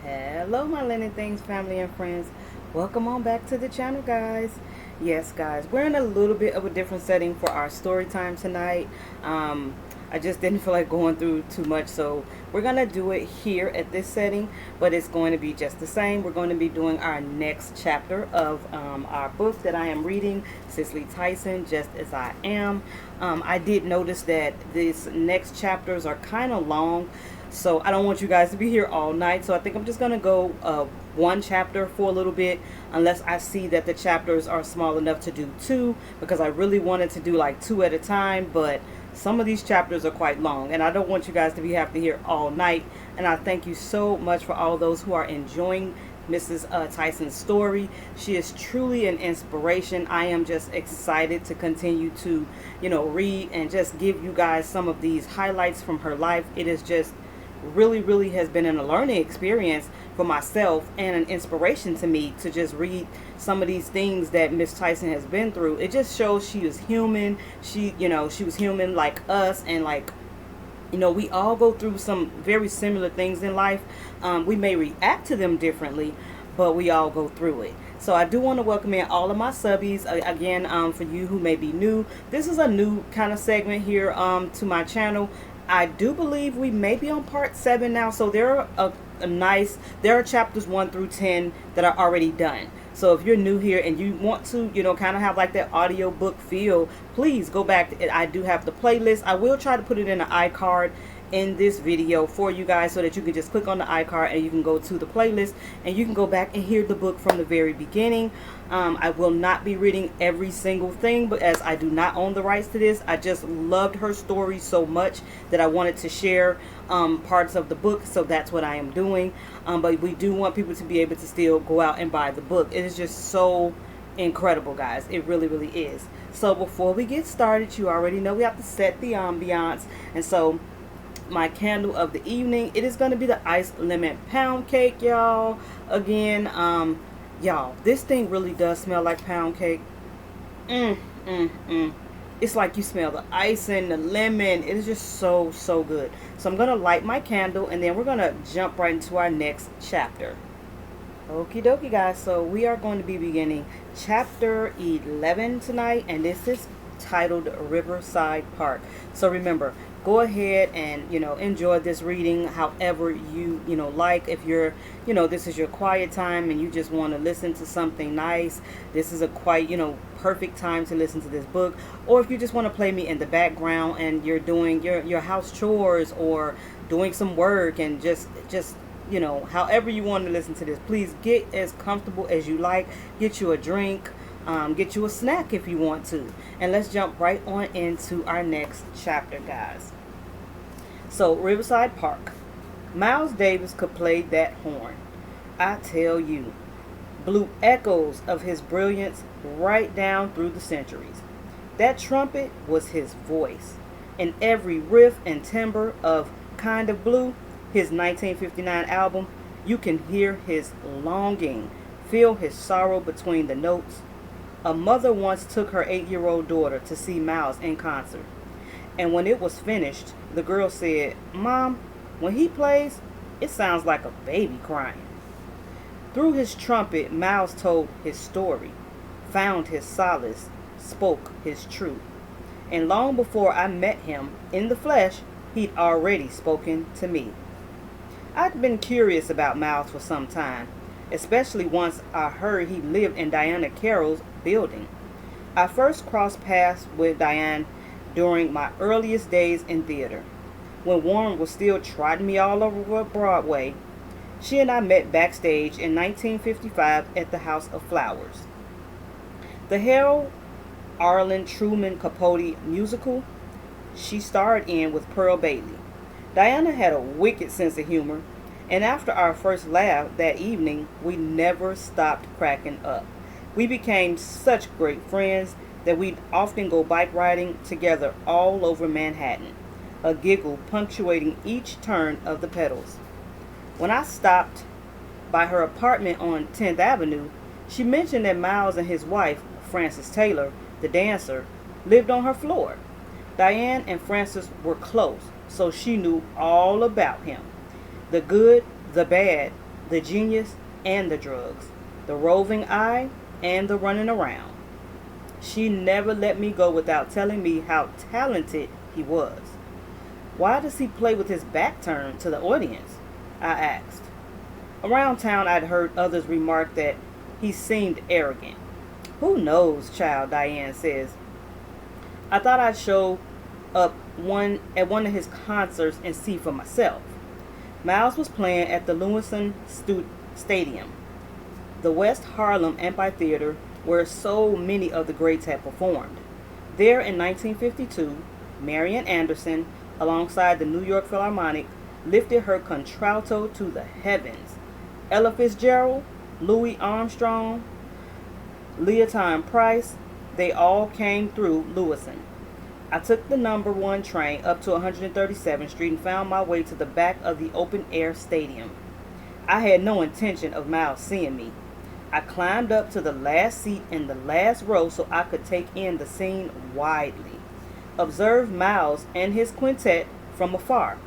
Hello, my Lynn N Things family and friends. Welcome on back to the channel, guys. Yes, guys, we're in a little bit of a different setting for our story time tonight. I just didn't feel like going through too much, so we're going to do it here at this setting, but it's going to be just the same. We're going to be doing our next chapter of our book that I am reading, Cicely Tyson, Just As I Am. I did notice that these next chapters are kind of long, so I don't want you guys to be here all night. So I think I'm just going to go one chapter for a little bit, unless I see that the chapters are small enough to do two, because I really wanted to do like two at a time, but some of these chapters are quite long, and I don't want you guys to be have to hear all night. And I thank you so much for all those who are enjoying Mrs. Tyson's story. She is truly an inspiration. I am just excited to continue to, read and just give you guys some of these highlights from her life. It is just really has been a learning experience for myself and an inspiration to me to just read some of these things that Miss Tyson has been through. It just shows she was human. She was human like us, and we all go through some very similar things in life. We may react to them differently, but we all go through it. So I do want to welcome in all of my subbies again. For you who may be new, this is a new kind of segment here to my channel. I do believe we may be on part 7 now, so there are there are chapters 1 through 10 that are already done. So if you're new here and you want to, kind of have like that audio book feel, please go back. I do have the playlist. I will try to put it in an iCard in this video for you guys, so that you can just click on the iCard and you can go to the playlist and you can go back and hear the book from the very beginning. I will not be reading every single thing, but as I do not own the rights to this, I just loved her story so much that I wanted to share parts of the book, so that's what I am doing. But we do want people to be able to still go out and buy the book. It is just so incredible, guys. It really is. So before we get started, you already know we have to set the ambiance, and so my candle of the evening, it is going to be the iced lemon pound cake, y'all. Again, y'all, this thing really does smell like pound cake. It's like you smell the ice and the lemon. It is just so good. So I'm going to light my candle, and then we're going to jump right into our next chapter. Okie dokie, guys. So we are going to be beginning chapter 11 tonight, and this is titled Riverside Park. So remember, go ahead and enjoy this reading however you like. If you're this is your quiet time and you just want to listen to something nice, this is a quite perfect time to listen to this book. Or if you just want to play me in the background and you're doing your house chores or doing some work, and just however you want to listen to this, please get as comfortable as you like. Get you a drink, get you a snack if you want to, and let's jump right on into our next chapter, guys. So, Riverside Park. Miles Davis could play that horn, I tell you. Blew echoes of his brilliance right down through the centuries. That trumpet was his voice. In every riff and timbre of Kind of Blue, his 1959 album, you can hear his longing, feel his sorrow between the notes. A mother once took her 8-year-old daughter to see Miles in concert. And when it was finished, the girl said, "Mom, when he plays, it sounds like a baby crying." Through his trumpet, Miles told his story, found his solace, spoke his truth. And long before I met him in the flesh, he'd already spoken to me. I'd been curious about Miles for some time, especially once I heard he lived in Diana Carroll's building. I first crossed paths with Diane during my earliest days in theater, when Warren was still trotting me all over Broadway. She and I met backstage in 1955 at the House of Flowers. The Harold Arlen Truman Capote musical she starred in with Pearl Bailey. Diana had a wicked sense of humor, and after our first laugh that evening, we never stopped cracking up. We became such great friends that we'd often go bike riding together all over Manhattan, a giggle punctuating each turn of the pedals. When I stopped by her apartment on 10th Avenue, she mentioned that Miles and his wife, Frances Taylor, the dancer, lived on her floor. Diane and Frances were close, so she knew all about him. The good, the bad, the genius and the drugs, the roving eye and the running around. She never let me go without telling me how talented he was. Why does he play with his back turned to the audience? I asked. Around town, I'd heard others remark that he seemed arrogant. Who knows, child, Diane says. I thought I'd show up at one of his concerts and see for myself. Miles was playing at the Lewison Stadium, the West Harlem Amphitheater, where so many of the greats had performed. There in 1952, Marian Anderson, alongside the New York Philharmonic, lifted her contralto to the heavens. Ella Fitzgerald, Louis Armstrong, Leontine Price, they all came through Lewison. I took the number 1 train up to 137th Street and found my way to the back of the open-air stadium. I had no intention of Miles seeing me. I climbed up to the last seat in the last row so I could take in the scene widely. Observed Miles and his quintet from afar.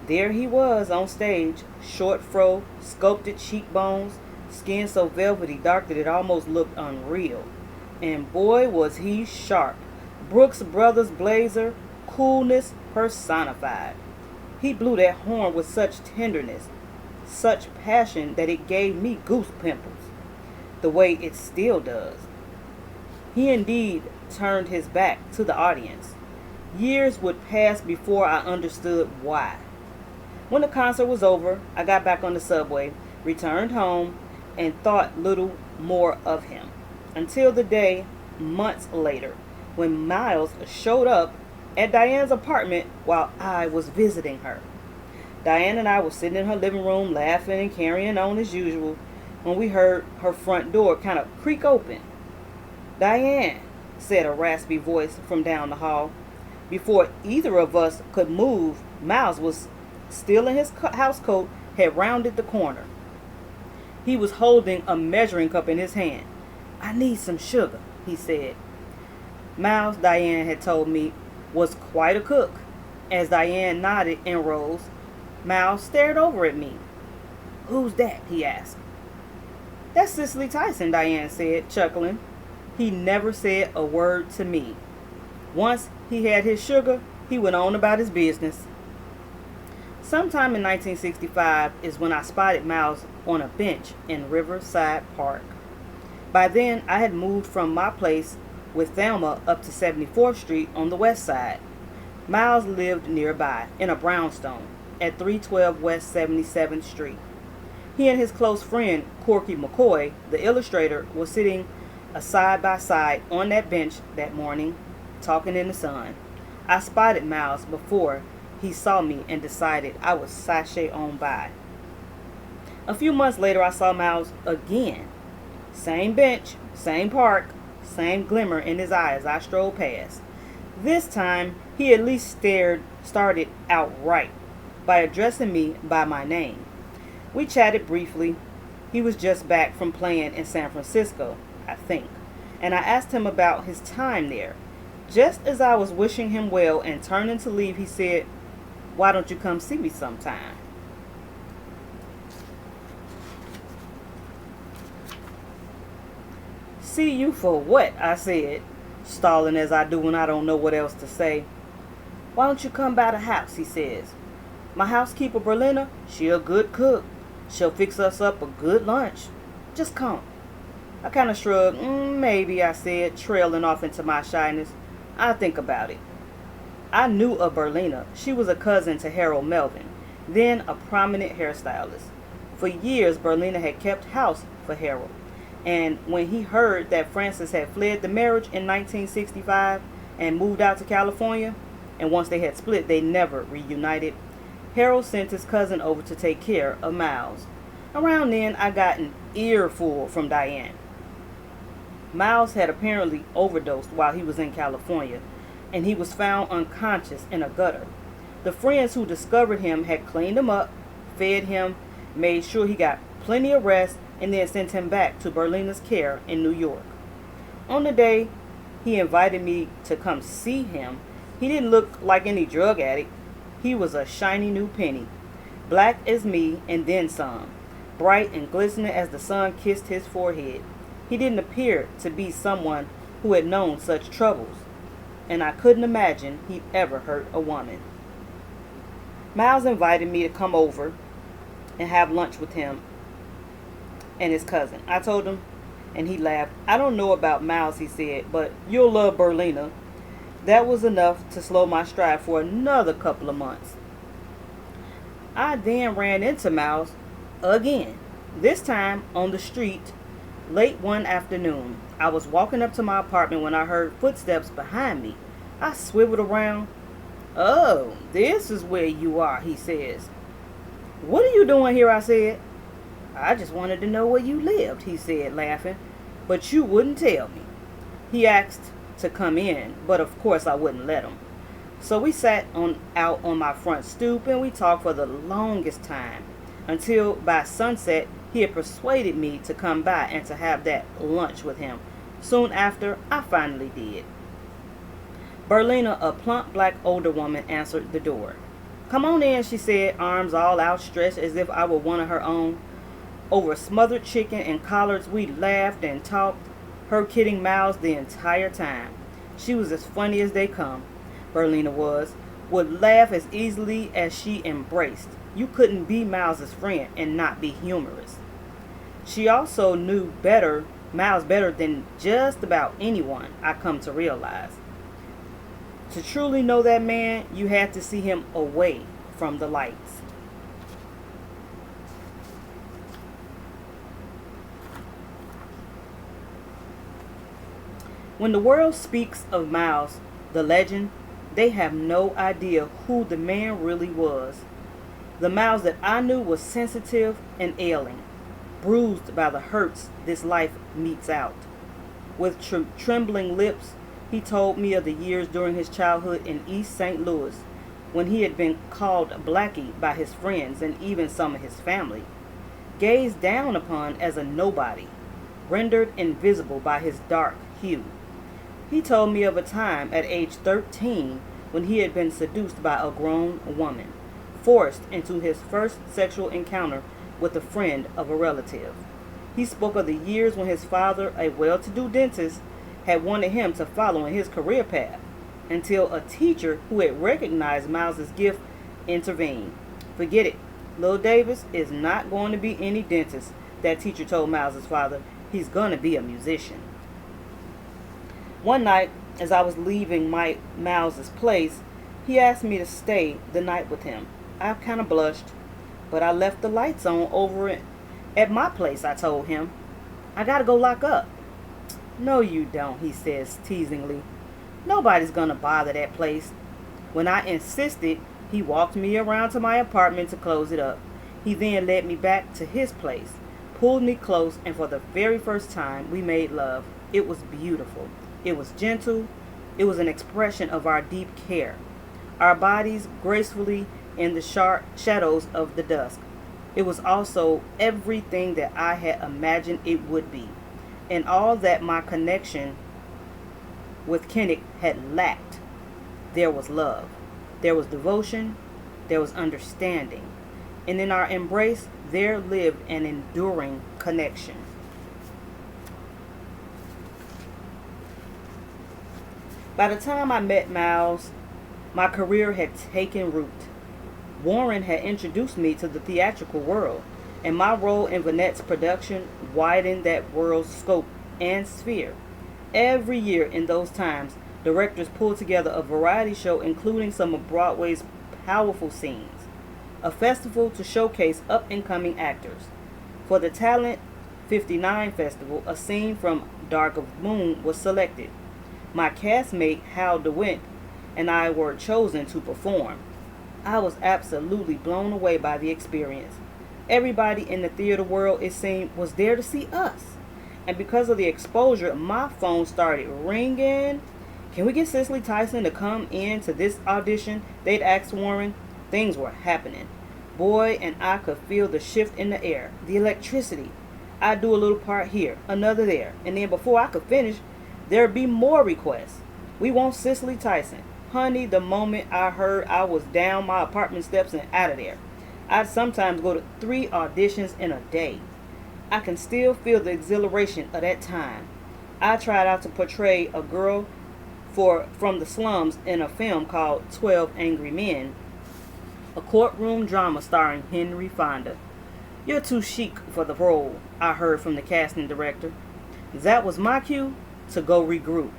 There he was on stage, short fro, sculpted cheekbones, skin so velvety dark that it almost looked unreal. And boy was he sharp. Brooks Brothers blazer, coolness personified. He blew that horn with such tenderness, such passion that it gave me goose pimples, the way it still does. He indeed turned his back to the audience. Years would pass before I understood why. When the concert was over, I got back on the subway, returned home, and thought little more of him. Until the day, months later, when Miles showed up at Diane's apartment while I was visiting her. Diane and I were sitting in her living room laughing and carrying on as usual when we heard her front door kind of creak open. "Diane," said a raspy voice from down the hall. Before either of us could move, Miles was still in his housecoat, had rounded the corner. He was holding a measuring cup in his hand. "I need some sugar," he said. Miles, Diane had told me, was quite a cook. As Diane nodded and rose, Miles stared over at me. "Who's that?" he asked. "That's Cicely Tyson," Diane said, chuckling. He never said a word to me. Once he had his sugar, he went on about his business. Sometime in 1965 is when I spotted Miles on a bench in Riverside Park. By then, I had moved from my place with Thelma up to 74th Street on the west side. Miles lived nearby, in a brownstone, at 312 West 77th Street. He and his close friend, Corky McCoy, the illustrator, were sitting side by side on that bench that morning, talking in the sun. I spotted Miles before he saw me and decided I would sashay on by. A few months later, I saw Miles again. Same bench, same park, same glimmer in his eye as I strolled past. This time, he at least started out right by addressing me by my name. We chatted briefly. He was just back from playing in San Francisco, I think, and I asked him about his time there. Just as I was wishing him well and turning to leave, he said, "Why don't you come see me sometime?" "See you for what?" I said, stalling as I do when I don't know what else to say. "Why don't you come by the house?" he says. "My housekeeper, Berlina, she a good cook. She'll fix us up a good lunch. Just come." I kind of shrugged. Maybe," I said, trailing off into my shyness. "I'll think about it." I knew of Berlina. She was a cousin to Harold Melvin, then a prominent hairstylist. For years, Berlina had kept house for Harold. And when he heard that Frances had fled the marriage in 1965 and moved out to California, and once they had split, they never reunited, Harold sent his cousin over to take care of Miles. Around then, I got an earful from Diane. Miles had apparently overdosed while he was in California, and he was found unconscious in a gutter. The friends who discovered him had cleaned him up, fed him, made sure he got plenty of rest, and then sent him back to Berlina's care in New York. On the day he invited me to come see him, he didn't look like any drug addict. He was a shiny new penny, black as me and then some. bright and glistening as the sun kissed his forehead. He didn't appear to be someone who had known such troubles, and I couldn't imagine he'd ever hurt a woman. Miles invited me to come over and have lunch with him and his cousin. I told him, and he laughed. "I don't know about Miles," he said, "but you'll love Berlina." That was enough to slow my stride for another couple of months. I then ran into Miles again, this time on the street late one afternoon. I was walking up to my apartment when I heard footsteps behind me. I swiveled around. "Oh, this is where you are," he says. "What are you doing here?" I said. "I just wanted to know where you lived," he said, laughing. "But you wouldn't tell me." He asked to come in, but of course I wouldn't let him. So we sat out on my front stoop and we talked for the longest time, until by sunset he had persuaded me to come by and to have that lunch with him. Soon after, I finally did. Berlina, a plump black older woman, answered the door. "Come on in," she said, arms all outstretched as if I were one of her own. Over smothered chicken and collards we laughed and talked, her kidding Miles the entire time. She was as funny as they come, Berlina would laugh as easily as she embraced. You couldn't be Miles's friend and not be humorous. She also knew Miles better than just about anyone, I come to realize. To truly know that man, you had to see him away from the lights. When the world speaks of Miles, the legend, they have no idea who the man really was. The Miles that I knew was sensitive and ailing, bruised by the hurts this life metes out. With trembling lips, he told me of the years during his childhood in East St. Louis, when he had been called Blackie by his friends and even some of his family, gazed down upon as a nobody, rendered invisible by his dark hue. He told me of a time at age 13 when he had been seduced by a grown woman, forced into his first sexual encounter with a friend of a relative. He spoke of the years when his father, a well-to-do dentist, had wanted him to follow in his career path, until a teacher who had recognized Miles's gift intervened. "Forget it. Lil Davis is not going to be any dentist," that teacher told Miles's father. "He's going to be a musician." One night, as I was leaving Miles's place, he asked me to stay the night with him. I kind of blushed, but I left the lights on over at my place, I told him. "I gotta go lock up." "No, you don't," he says teasingly. "Nobody's gonna bother that place." When I insisted, he walked me around to my apartment to close it up. He then led me back to his place, pulled me close, and for the very first time, we made love. It was beautiful. It was gentle. It was an expression of our deep care, our bodies gracefully in the sharp shadows of the dusk. It was also everything that I had imagined it would be, and all that my connection with Kennick had lacked. There was love, there was devotion, there was understanding, and in our embrace there lived an enduring connection. By the time I met Miles, my career had taken root. Warren had introduced me to the theatrical world, and my role in Vanette's production widened that world's scope and sphere. Every year in those times, directors pulled together a variety show including some of Broadway's powerful scenes, a festival to showcase up-and-coming actors. For the Talent 59 Festival, a scene from Dark of the Moon was selected. My castmate Hal DeWint and I were chosen to perform. I was absolutely blown away by the experience. Everybody in the theater world, it seemed, was there to see us. And because of the exposure, my phone started ringing. "Can we get Cicely Tyson to come in to this audition?" they'd asked Warren. Things were happening. Boy, and I could feel the shift in the air, the electricity. I'd do a little part here, another there, and then before I could finish, there'd be more requests. "We want Cicely Tyson." Honey, the moment I heard, I was down my apartment steps and out of there. I'd sometimes go to 3 auditions in a day. I can still feel the exhilaration of that time. I tried out to portray a girl from the slums in a film called 12 Angry Men, a courtroom drama starring Henry Fonda. "You're too chic for the role," I heard from the casting director. That was my cue to go regroup.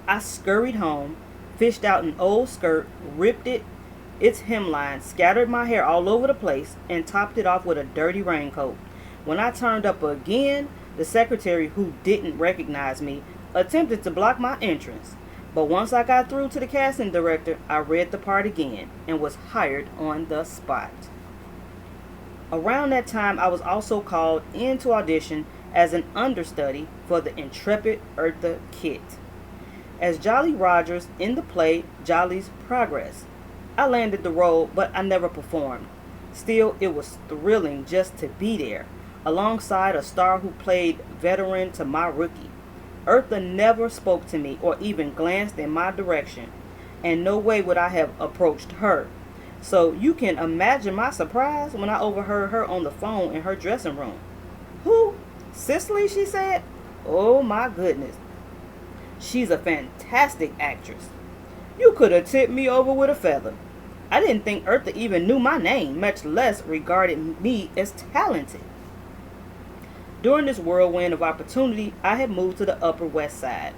I scurried home, fished out an old skirt, ripped its hemline, scattered my hair all over the place, and topped it off with a dirty raincoat. When I turned up again, the secretary, who didn't recognize me, attempted to block my entrance. But once I got through to the casting director, I read the part again and was hired on the spot. Around that time, I was also called in to audition as an understudy for the intrepid Eartha Kitt as Jolly Rogers in the play Jolly's Progress. I landed the role, but I never performed. Still, it was thrilling just to be there, alongside a star who played veteran to my rookie. Eartha never spoke to me or even glanced in my direction, and no way would I have approached her. So you can imagine my surprise when I overheard her on the phone in her dressing room. "Who? Cicely?" she said. "Oh my goodness. She's a fantastic actress. You could have tipped me over with a feather." I didn't think Eartha even knew my name, much less regarded me as talented. During this whirlwind of opportunity, I had moved to the Upper West Side.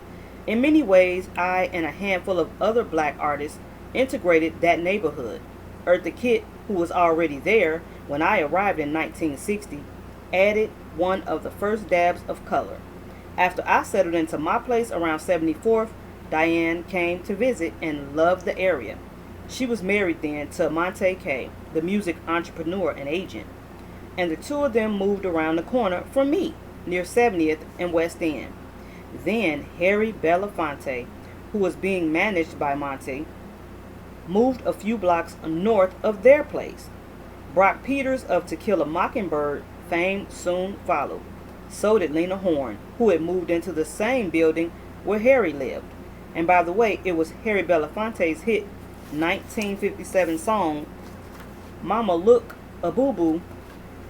In many ways, I and a handful of other black artists integrated that neighborhood. Eartha Kitt, who was already there when I arrived in 1960, added one of the first dabs of color. After I settled into my place around 74th, Diane came to visit and loved the area. She was married then to Monte K, the music entrepreneur and agent, and the two of them moved around the corner from me, near 70th and West End. Then Harry Belafonte, who was being managed by Monte, moved a few blocks north of their place. Brock Peters of To Kill a Mockingbird fame soon followed. So did Lena Horne, who had moved into the same building where Harry lived. And by the way, it was Harry Belafonte's hit 1957 song, "Mama Look a Boo Boo,"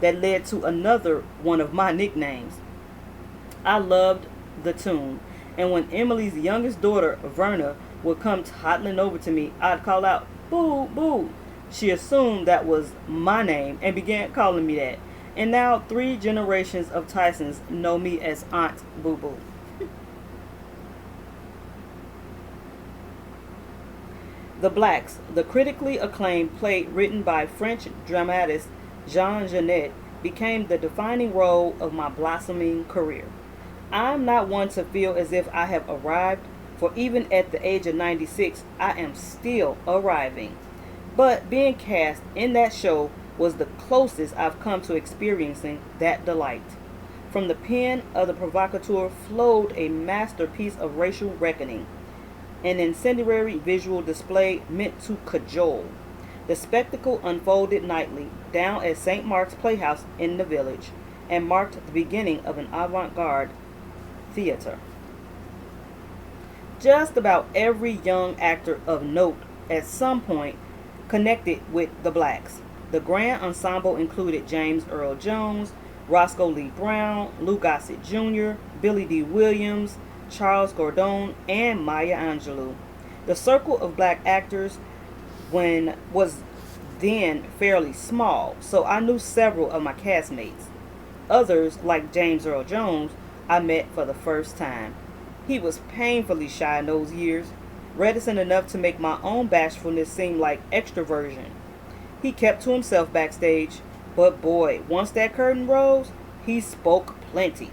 that led to another one of my nicknames. I loved the tune, and when Emily's youngest daughter, Verna, would come toddling over to me, I'd call out, "Boo, boo." She assumed that was my name and began calling me that. And now 3 generations of Tysons know me as Aunt Boo Boo. The Blacks, the critically acclaimed play written by French dramatist Jean Genet, became the defining role of my blossoming career. I'm not one to feel as if I have arrived, for even at the age of 96, I am still arriving. But being cast in that show was the closest I've come to experiencing that delight. From the pen of the provocateur flowed a masterpiece of racial reckoning, an incendiary visual display meant to cajole. The spectacle unfolded nightly down at St. Mark's Playhouse in the Village, and marked the beginning of an avant-garde theater. Just about every young actor of note at some point connected with the Blacks. The grand ensemble included James Earl Jones, Roscoe Lee Brown, Lou Gossett Jr., Billy D. Williams, Charles Gordon, and Maya Angelou. The circle of black actors was then fairly small, so I knew several of my castmates. Others, like James Earl Jones, I met for the first time. He was painfully shy in those years, reticent enough to make my own bashfulness seem like extroversion. He kept to himself backstage, but boy, once that curtain rose, he spoke plenty.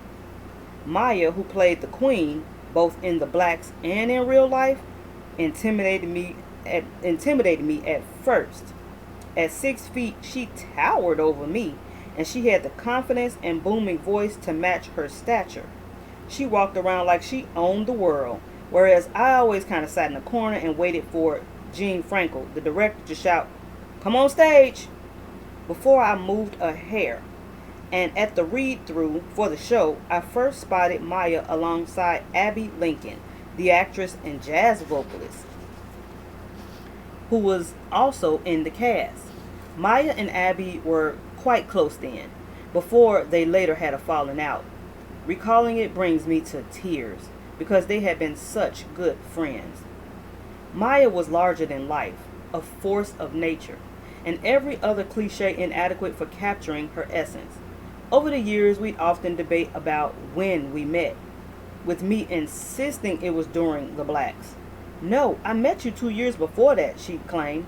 Maya, who played the Queen, both in the Blacks and in real life, intimidated me at first. At 6 feet, she towered over me, and she had the confidence and booming voice to match her stature. She walked around like she owned the world, whereas I always kind of sat in the corner and waited for Gene Frankel, the director, to shout, "Come on stage," before I moved a hair. And at the read-through for the show, I first spotted Maya alongside Abby Lincoln, the actress and jazz vocalist, who was also in the cast. Maya and Abby were quite close then, before they later had a falling out. Recalling it brings me to tears because they had been such good friends. Maya was larger than life, a force of nature, and every other cliche inadequate for capturing her essence. Over the years, we'd often debate about when we met, with me insisting it was during the blacks. No, I met you 2 years before that, she claimed,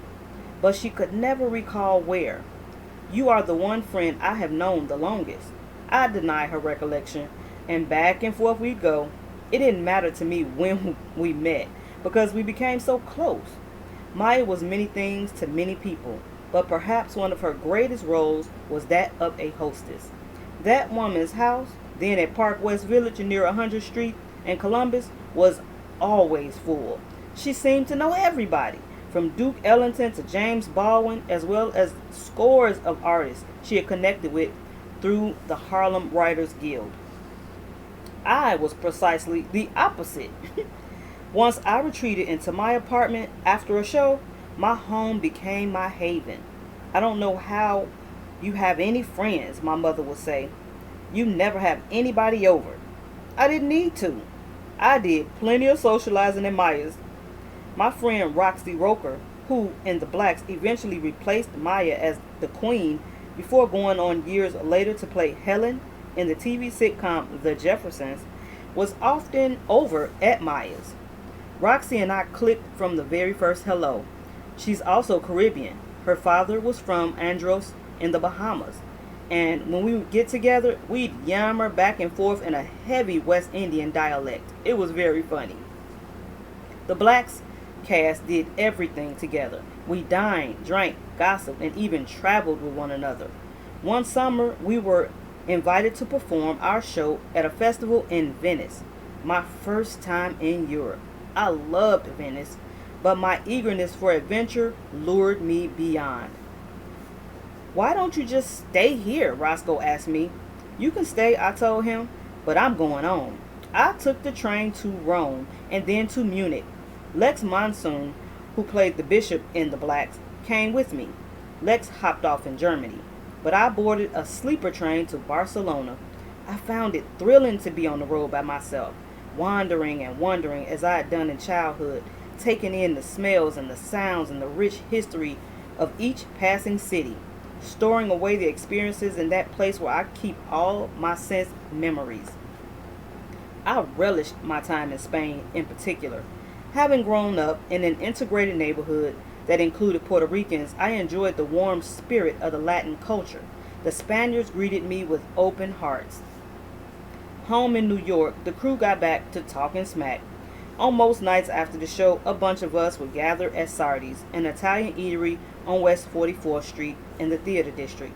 but she could never recall where. You are the one friend I have known the longest. I denied her recollection, and back and forth we'd go. It didn't matter to me when we met, because we became so close. Maya was many things to many people, but perhaps one of her greatest roles was that of a hostess. That woman's house, then at Park West Village near 100th Street in Columbus, was always full. She seemed to know everybody, from Duke Ellington to James Baldwin, as well as scores of artists she had connected with through the Harlem Writers Guild. I was precisely the opposite. Once I retreated into my apartment after a show, my home became my haven. I don't know how you have any friends, my mother would say. You never have anybody over. I didn't need to. I did plenty of socializing in Maya's. My friend Roxy Roker, who in the Blacks eventually replaced Maya as the queen before going on years later to play Helen in the TV sitcom The Jeffersons, was often over at Maya's. Roxy and I clicked from the very first hello. She's also Caribbean. Her father was from Andros in the Bahamas. And when we would get together, we'd yammer back and forth in a heavy West Indian dialect. It was very funny. The Blacks cast did everything together. We dined, drank, gossiped, and even traveled with one another. One summer, we were invited to perform our show at a festival in Venice. My first time in Europe. I loved Venice, but my eagerness for adventure lured me beyond. Why don't you just stay here? Roscoe asked me. You can stay, I told him, but I'm going on. I took the train to Rome and then to Munich. Lex Monsoon, who played the bishop in The Blacks, came with me. Lex hopped off in Germany, but I boarded a sleeper train to Barcelona. I found it thrilling to be on the road by myself, wandering and wondering as I had done in childhood, taking in the smells and the sounds and the rich history of each passing city, storing away the experiences in that place where I keep all my sense memories. I relished my time in Spain in particular. Having grown up in an integrated neighborhood that included Puerto Ricans, I enjoyed the warm spirit of the Latin culture. The Spaniards greeted me with open hearts. Home in New York, the crew got back to talking smack. On most nights after the show, a bunch of us would gather at Sardi's, an Italian eatery on West 44th Street in the theater district.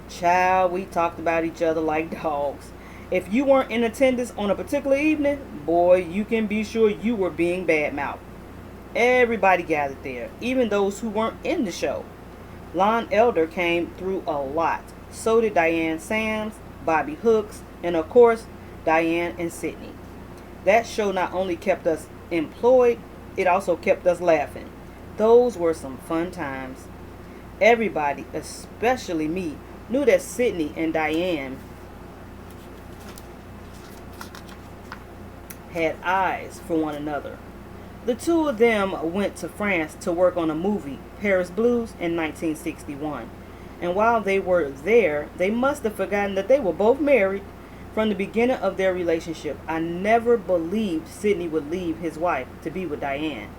Child, we talked about each other like dogs. If you weren't in attendance on a particular evening, boy, you can be sure you were being badmouthed. Everybody gathered there, even those who weren't in the show. Lon Elder came through a lot. So did Diane Sams, Bobby Hooks, and of course, Diane and Sydney. That show not only kept us employed, it also kept us laughing. Those were some fun times. Everybody, especially me, knew that Sydney and Diane had eyes for one another. The two of them went to France to work on a movie, Paris Blues, in 1961. And while they were there, they must have forgotten that they were both married. From the beginning of their relationship, I never believed Sidney would leave his wife to be with Diane.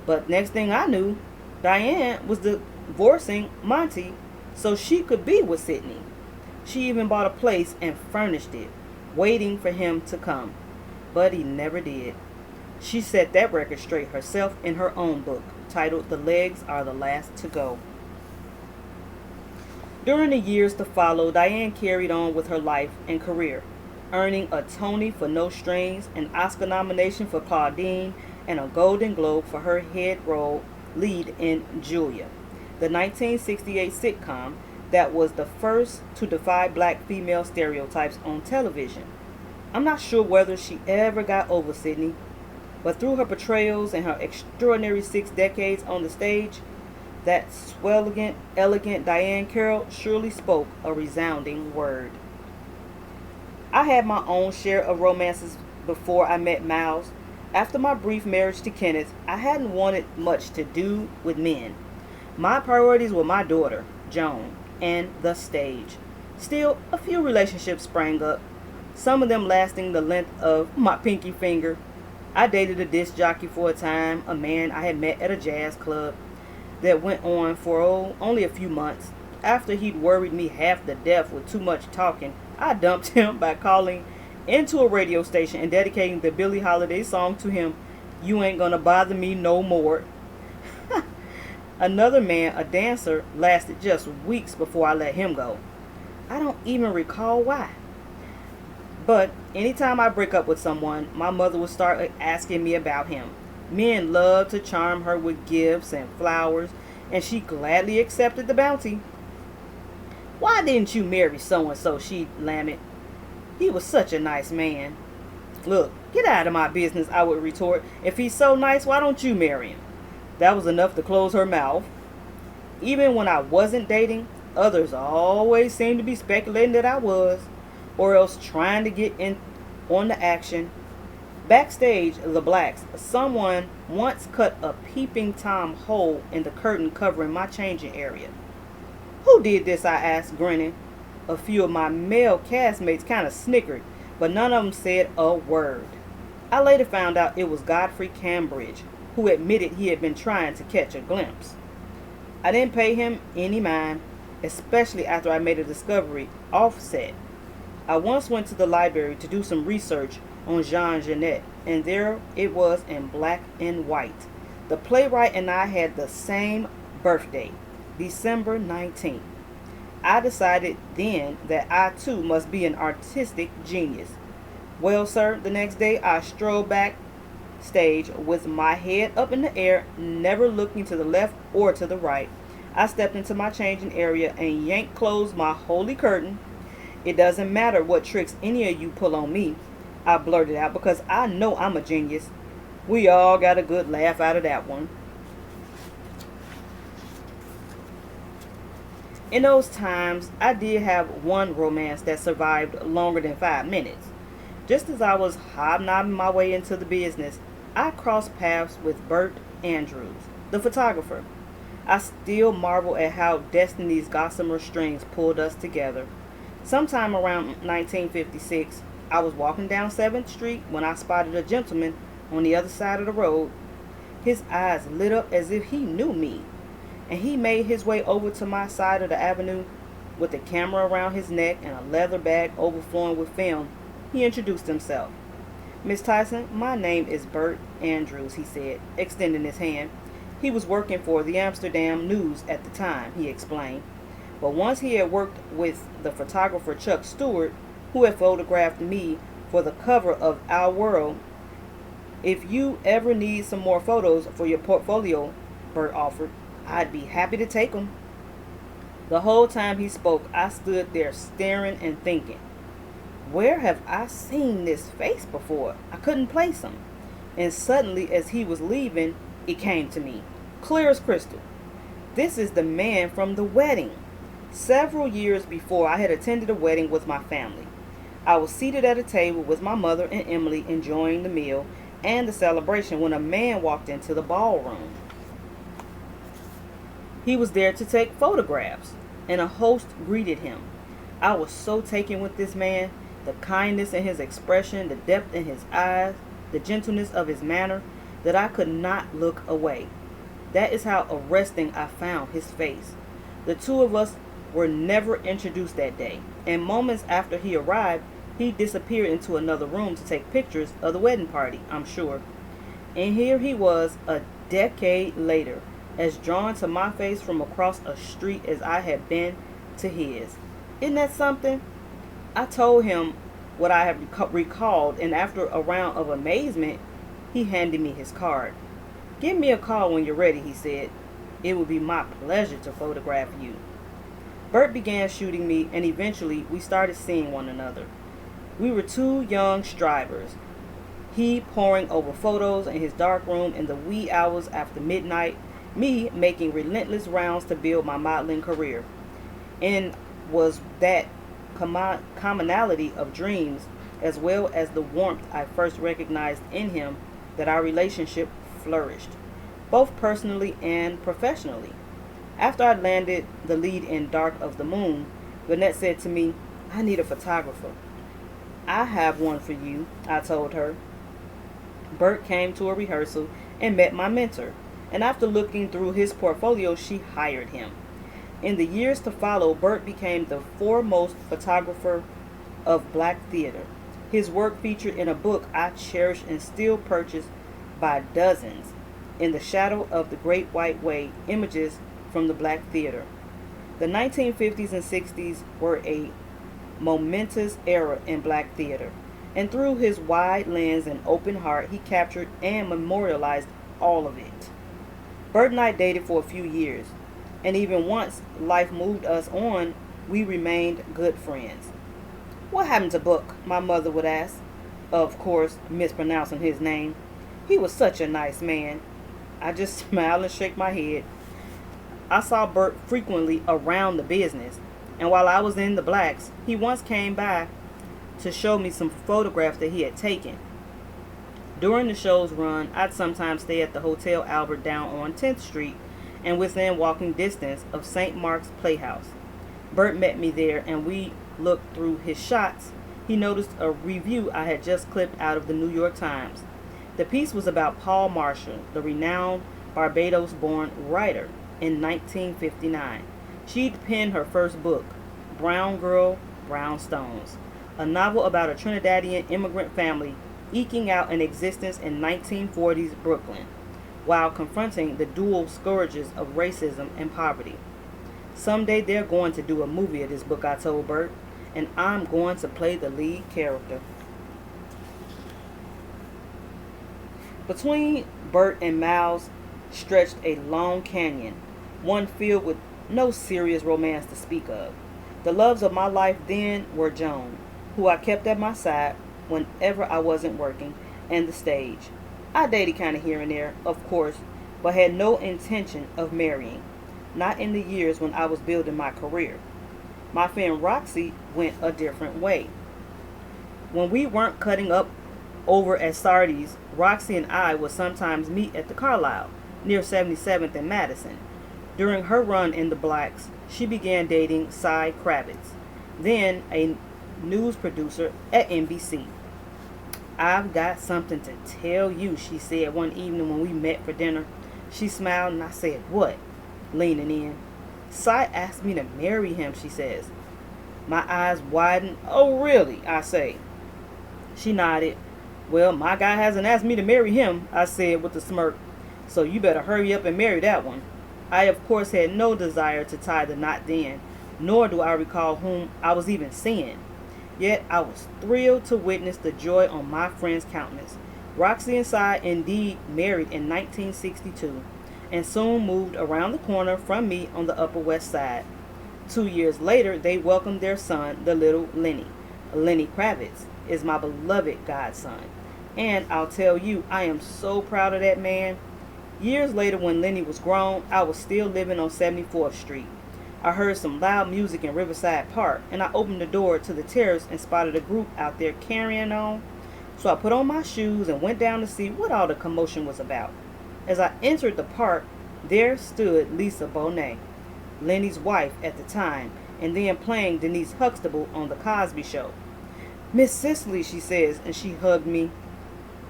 But next thing I knew, Diane was divorcing Monty so she could be with Sidney. She even bought a place and furnished it, waiting for him to come. But he never did. She set that record straight herself in her own book, titled The Legs Are the Last to Go. During the years to follow, Diane carried on with her life and career, earning a Tony for No Strings, an Oscar nomination for Claudine, and a Golden Globe for her head role lead in Julia, the 1968 sitcom that was the first to defy black female stereotypes on television. I'm not sure whether she ever got over Sidney, but through her portrayals and her extraordinary 6 decades on the stage, That swelligant, elegant Diane Carroll surely spoke a resounding word. I had my own share of romances before I met Miles. After my brief marriage to Kenneth, I hadn't wanted much to do with men. My priorities were my daughter, Joan, and the stage. Still, a few relationships sprang up, some of them lasting the length of my pinky finger. I dated a disc jockey for a time, a man I had met at a jazz club that went on for only a few months. After he'd worried me half to death with too much talking, I dumped him by calling into a radio station and dedicating the Billie Holiday song to him, "You Ain't Gonna Bother Me No More." Another man, a dancer, lasted just weeks before I let him go. I don't even recall why. But anytime I break up with someone, my mother would start asking me about him. Men loved to charm her with gifts and flowers, and she gladly accepted the bounty. "Why didn't you marry so-and-so?" she'd lament. "He was such a nice man." "Look, get out of my business," I would retort. "If he's so nice, why don't you marry him?" That was enough to close her mouth. Even when I wasn't dating, others always seemed to be speculating that I was, or else trying to get in on the action. Backstage, the Blacks, someone once cut a peeping Tom hole in the curtain covering my changing area. "Who did this?" I asked, grinning. A few of my male castmates kind of snickered, but none of them said a word. I later found out it was Godfrey Cambridge, who admitted he had been trying to catch a glimpse. I didn't pay him any mind, especially after I made a discovery offset. I once went to the library to do some research on Jean Genet, and there it was in black and white. The playwright and I had the same birthday, December 19th. I decided then that I too must be an artistic genius. Well, sir, the next day I strolled backstage with my head up in the air, never looking to the left or to the right. I stepped into my changing area and yanked closed my holy curtain. "It doesn't matter what tricks any of you pull on me," I blurted out, "because I know I'm a genius." We all got a good laugh out of that one. In those times, I did have one romance that survived longer than 5 minutes. Just as I was hobnobbing my way into the business, I crossed paths with Bert Andrews, the photographer. I still marvel at how destiny's gossamer strings pulled us together. Sometime around 1956, I was walking down 7th Street when I spotted a gentleman on the other side of the road. His eyes lit up as if he knew me, and he made his way over to my side of the avenue. With a camera around his neck and a leather bag overflowing with film, he introduced himself. "Miss Tyson, my name is Bert Andrews," he said, extending his hand. He was working for the Amsterdam News at the time, he explained. But once he had worked with the photographer Chuck Stewart, who had photographed me for the cover of Our World. "If you ever need some more photos for your portfolio," Bert offered, "I'd be happy to take them." The whole time he spoke, I stood there staring and thinking, where have I seen this face before? I couldn't place him. And suddenly, as he was leaving, it came to me, clear as crystal. This is the man from the wedding. Several years before, I had attended a wedding with my family. I was seated at a table with my mother and Emily enjoying the meal and the celebration when a man walked into the ballroom. He was there to take photographs, and a host greeted him. I was so taken with this man, the kindness in his expression, the depth in his eyes, the gentleness of his manner, that I could not look away. That is how arresting I found his face. The two of us were never introduced that day, and moments after he arrived, he disappeared into another room to take pictures of the wedding party, I'm sure. And here he was a decade later, as drawn to my face from across a street as I had been to his. Isn't that something? I told him what I had recalled, and after a round of amazement, he handed me his card. "Give me a call when you're ready," he said. "It would be my pleasure to photograph you." Bert began shooting me, and eventually we started seeing one another. We were two young strivers, he poring over photos in his dark room in the wee hours after midnight, me making relentless rounds to build my modeling career. And was that commonality of dreams, as well as the warmth I first recognized in him, that our relationship flourished, both personally and professionally. After I landed the lead in Dark of the Moon, Lynette said to me, "I need a photographer." "I have one for you," I told her. Bert came to a rehearsal and met my mentor, and after looking through his portfolio, she hired him. In the years to follow, Bert became the foremost photographer of black theater. His work featured in a book I cherish and still purchase by dozens, In the Shadow of the Great White Way, Images from the Black Theater. The 1950s and 60s were a momentous era in black theater, and through his wide lens and open heart, he captured and memorialized all of it. Bert and I dated for a few years, and even once life moved us on, we remained good friends. "What happened to Buck?" my mother would ask, of course mispronouncing his name. "He was such a nice man." I just smile and shake my head. I saw Bert frequently around the business, and while I was in the blacks, he once came by to show me some photographs that he had taken. During the show's run, I'd sometimes stay at the Hotel Albert down on 10th Street and within walking distance of St. Mark's Playhouse. Bert met me there, and we looked through his shots. He noticed a review I had just clipped out of the New York Times. The piece was about Paul Marshall, the renowned Barbados-born writer, in 1959. She'd penned her first book, Brown Girl, Brown Stones, a novel about a Trinidadian immigrant family eking out an existence in 1940s Brooklyn, while confronting the dual scourges of racism and poverty. "Someday they're going to do a movie of this book," I told Bert, "and I'm going to play the lead character." Between Bert and Miles stretched a long canyon, one filled with no serious romance to speak of. The loves of my life then were Joan, who I kept at my side whenever I wasn't working, and the stage. I dated kind of here and there, of course, but had no intention of marrying, not in the years when I was building my career. My friend Roxy went a different way. When we weren't cutting up over at Sardi's, Roxy and I would sometimes meet at the Carlisle, near 77th and Madison. During her run in the blacks, she began dating Cy Kravitz, then a news producer at NBC. "I've got something to tell you," she said one evening when we met for dinner. She smiled and I said, "What?" leaning in. "Cy asked me to marry him," she says. My eyes widen. "Oh, really?" I say. She nodded. "Well, my guy hasn't asked me to marry him," I said with a smirk. "So you better hurry up and marry that one." I, of course, had no desire to tie the knot then, nor do I recall whom I was even seeing. Yet I was thrilled to witness the joy on my friend's countenance. Roxy and Cy indeed married in 1962, and soon moved around the corner from me on the Upper West Side. 2 years later, they welcomed their son, the little Lenny. Lenny Kravitz is my beloved godson, and I'll tell you, I am so proud of that man. Years later, when Lenny was grown, I was still living on 74th Street. I heard some loud music in Riverside Park, and I opened the door to the terrace and spotted a group out there carrying on. So I put on my shoes and went down to see what all the commotion was about. As I entered the park, there stood Lisa Bonet, Lenny's wife at the time, and then playing Denise Huxtable on The Cosby Show. "Miss Cicely," she says, and she hugged me.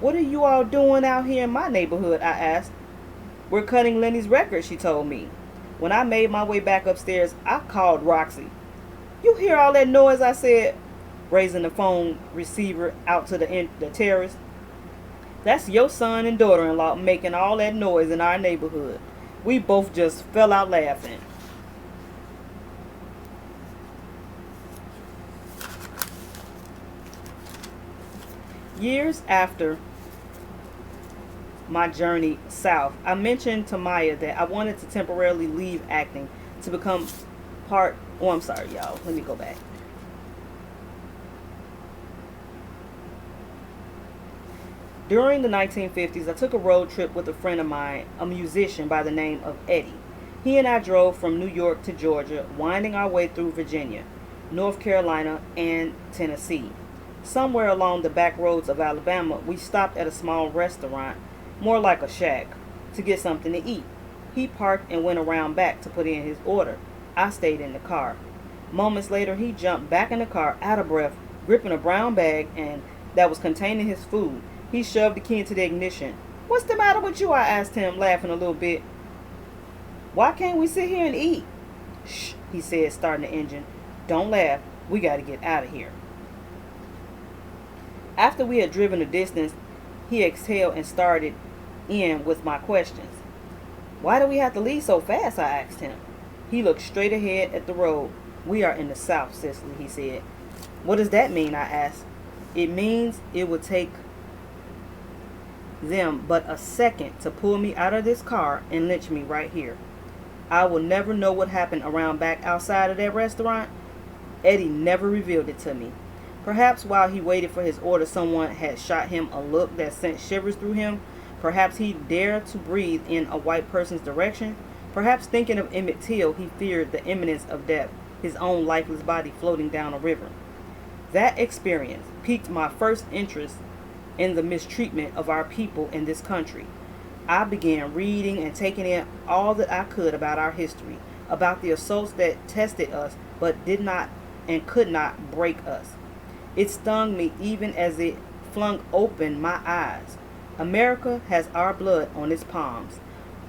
"What are you all doing out here in my neighborhood?" I asked. "We're cutting Lenny's record," she told me. When I made my way back upstairs, I called Roxy. "You hear all that noise?" I said, raising the phone receiver out to the terrace. "That's your son and daughter-in-law making all that noise in our neighborhood." We both just fell out laughing. Years after my journey south, I mentioned to Maya that I wanted to temporarily leave acting to become I'm sorry, y'all. Let me go back. During the 1950s, I took a road trip with a friend of mine, a musician by the name of Eddie. He and I drove from New York to Georgia, winding our way through Virginia, North Carolina, and Tennessee. Somewhere along the back roads of Alabama, we stopped at a small restaurant, more like a shack, to get something to eat. He parked and went around back to put in his order. I stayed in the car. Moments later, he jumped back in the car, out of breath, gripping a brown bag and that was containing his food. He shoved the key into the ignition. "What's the matter with you?" I asked him, laughing a little bit. "Why can't we sit here and eat?" "Shh," he said, starting the engine. "Don't laugh. We got to get out of here." After we had driven a distance, he exhaled and started in with my questions. "Why do we have to leave so fast?" I asked him. He looked straight ahead at the road. "We are in the South, Cicely," he said. "What does that mean?" I asked. "It means it would take them but a second to pull me out of this car and lynch me right here. I will never know what happened around back outside of that restaurant." Eddie never revealed it to me. Perhaps while he waited for his order, someone had shot him a look that sent shivers through him. Perhaps he dared to breathe in a white person's direction. Perhaps thinking of Emmett Till, he feared the imminence of death, his own lifeless body floating down a river. That experience piqued my first interest in the mistreatment of our people in this country. I began reading and taking in all that I could about our history, about the assaults that tested us but did not and could not break us. It stung me even as it flung open my eyes. America has our blood on its palms,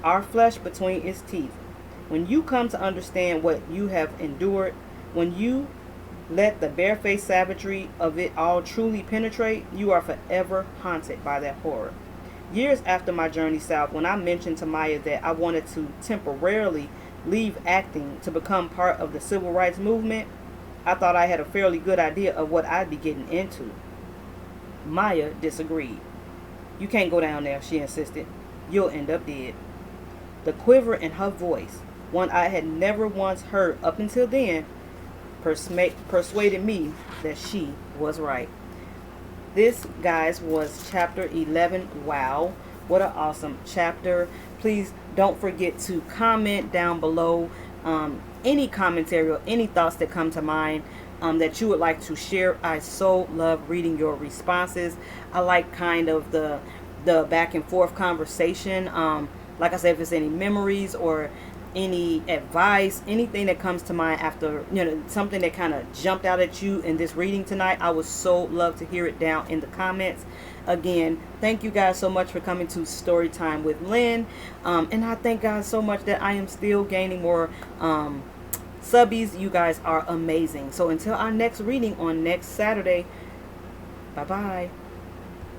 our flesh between its teeth. When you come to understand what you have endured, when you let the barefaced savagery of it all truly penetrate, you are forever haunted by that horror. Years after my journey south, when I mentioned to Maya that I wanted to temporarily leave acting to become part of the civil rights movement, I thought I had a fairly good idea of what I'd be getting into. Maya disagreed. "You can't go down there," she insisted. "You'll end up dead." The quiver in her voice, one I had never once heard up until then, persuaded me that she was right. This, guys, was chapter 11. Wow, what an awesome chapter. Please don't forget to comment down below any commentary or any thoughts that come to mind that you would like to share. I so love reading your responses. I like kind of the back and forth conversation. Like I said, if it's any memories or any advice, anything that comes to mind after, something that kind of jumped out at you in this reading tonight, I would so love to hear it down in the comments. Again, thank you guys so much for coming to Story Time with Lynn. And I thank God so much that I am still gaining more subbies. You guys are amazing. So until our next reading on next Saturday, bye-bye.